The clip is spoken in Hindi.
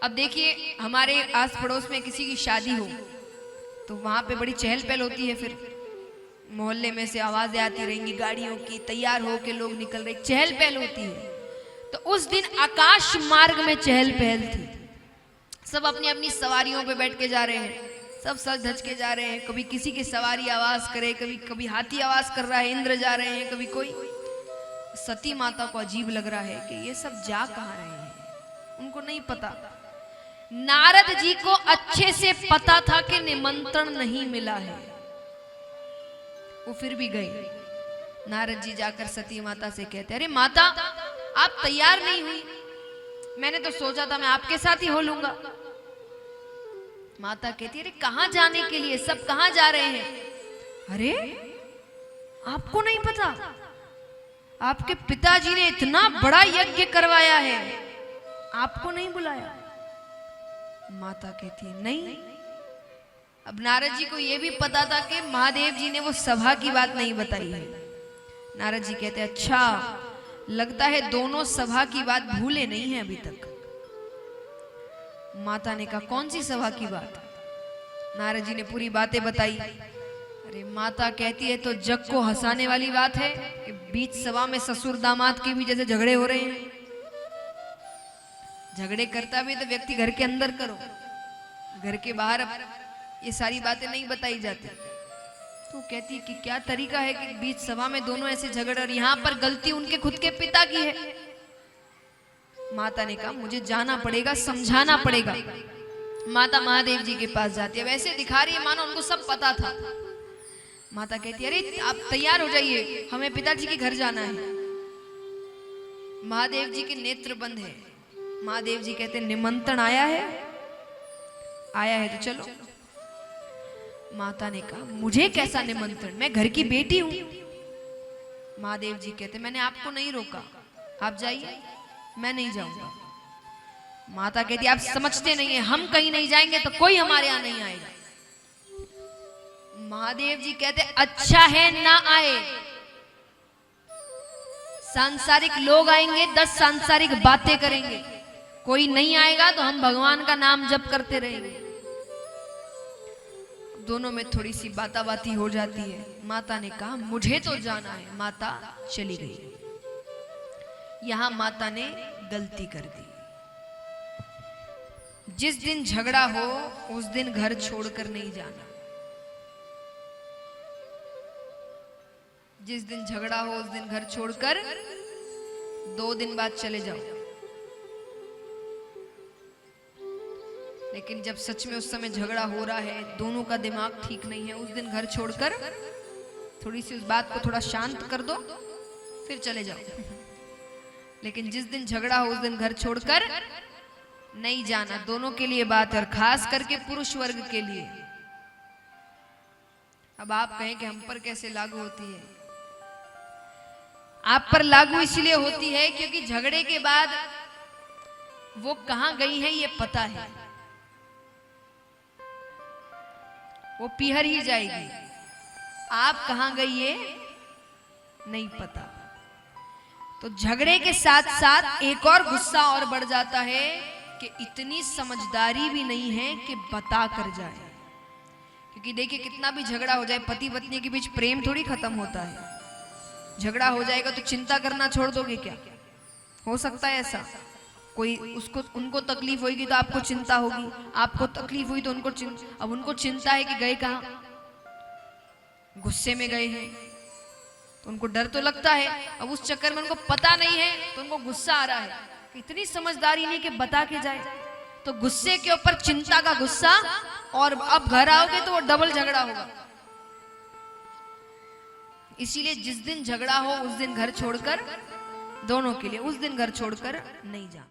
अब देखिए हमारे आस पड़ोस में किसी की शादी हो तो वहां पे बड़ी चहल पहल होती है, फिर मोहल्ले में से आवाजें आती रहेंगी, गाड़ियों की, तैयार होके लोग निकल रहे, चहल पहल होती है। तो उस दिन आकाश मार्ग में चहल पहल थी, सब अपनी अपनी सवारियों पे बैठ के जा रहे हैं, सब सज धज के जा रहे हैं। कभी किसी की सवारी आवाज करे, कभी कभी हाथी आवाज कर रहा है, इंद्र जा रहे हैं, कभी कोई। सती माता को अजीब लग रहा है कि ये सब जा कहाँ रहे हैं, उनको नहीं पता। नारद जी को अच्छे से पता था कि निमंत्रण नहीं मिला है, वो फिर भी गए। नारद जी जाकर सती माता से कहते, अरे माता आप तैयार नहीं हुई, मैंने तो सोचा था मैं आपके साथ ही हो लूंगा। माता कहती, अरे कहां जाने के लिए, सब कहां जा रहे हैं? अरे आपको नहीं पता, आपके पिताजी ने इतना बड़ा यज्ञ करवाया है, आपको नहीं बुलाया? माता कहती है नहीं। अब नारद जी को यह भी पता था कि महादेव जी ने वो सभा की बात नहीं बताई है। नारद जी कहते, अच्छा लगता है दोनों सभा की बात भूले नहीं है अभी तक। माता ने कहा, कौन सी सभा की बात? नारद जी ने पूरी बातें बताई। अरे माता कहती है, तो जग को हंसाने वाली बात है कि बीच सभा में ससुर दामाद के भी जैसे झगड़े हो रहे हैं। झगड़े करता भी तो व्यक्ति घर के अंदर करो, घर के बाहर ये सारी बातें नहीं बताई जाती। तो कहती कि क्या तरीका है कि बीच सभा में दोनों ऐसे झगड़, और यहां पर गलती उनके खुद के पिता की है। माता ने कहा, मुझे जाना पड़ेगा, समझाना पड़ेगा। माता महादेव जी के पास जाती है, वैसे दिखा रही है मानो उनको सब पता था। माता कहती है, अरे आप तैयार हो जाइए, हमें पिताजी के घर जाना है। महादेव जी के नेत्र बंद है। महादेव जी कहते, निमंत्रण आया है? आया है तो चलो। माता ने कहा, मुझे कैसा निमंत्रण, मैं घर की बेटी हूं। महादेव जी कहते, मैंने आपको नहीं रोका, आप जाइए, मैं नहीं जाऊंगा। माता कहती, आप समझते नहीं है, हम कहीं नहीं जाएंगे तो कोई हमारे यहां नहीं आएगा। महादेव जी कहते, अच्छा है ना आए, सांसारिक लोग आएंगे, 10 सांसारिक बातें करेंगे, कोई नहीं आएगा तो हम भगवान का नाम जप करते रहेंगे। दोनों में थोड़ी सी बाताबाती हो जाती है। माता ने कहा, मुझे तो जाना है। माता चली गई। यहां माता ने गलती कर दी। जिस दिन झगड़ा हो उस दिन घर छोड़कर नहीं जाना। जिस दिन झगड़ा हो उस दिन घर छोड़कर 2 दिन बाद चले जाओ। लेकिन जब सच में उस समय झगड़ा हो रहा है, दोनों का दिमाग ठीक नहीं है, उस दिन घर छोड़कर थोड़ी सी उस बात को थोड़ा शांत कर दो, फिर चले जाओ। लेकिन जिस दिन झगड़ा हो उस दिन घर छोड़कर नहीं जाना। दोनों के लिए बात है, और खास करके पुरुष वर्ग के लिए। अब आप कहें कि हम पर कैसे लागू होती है? आप पर लागू इसलिए होती है क्योंकि झगड़े के बाद वो कहां गई है ये पता है, वो पीहर ही जाएगी। आप कहां गई ये नहीं पता। तो झगड़े के साथ साथ एक और गुस्सा और बढ़ जाता है कि इतनी समझदारी भी नहीं है कि बता कर जाए। क्योंकि देखिए, कितना भी झगड़ा हो जाए, पति पत्नी के बीच प्रेम थोड़ी खत्म होता है। झगड़ा हो जाएगा तो चिंता करना छोड़ दोगे क्या? हो सकता है ऐसा? कोई उनको तकलीफ होगी तो आपको चिंता होगी, आपको तकलीफ हुई तो उनको अब उनको चिंता है कि गए कहां, गुस्से में गए हैं, तो उनको डर तो लगता है। अब उस चक्कर में उनको पता नहीं है तो उनको गुस्सा आ रहा है। इतनी समझदारी नहीं कि बता के जाए, तो गुस्से के ऊपर चिंता का गुस्सा, और अब घर आओगे तो वो डबल झगड़ा होगा। इसीलिए जिस दिन झगड़ा हो उस दिन घर छोड़कर, दोनों के लिए उस दिन घर छोड़कर नहीं जाना।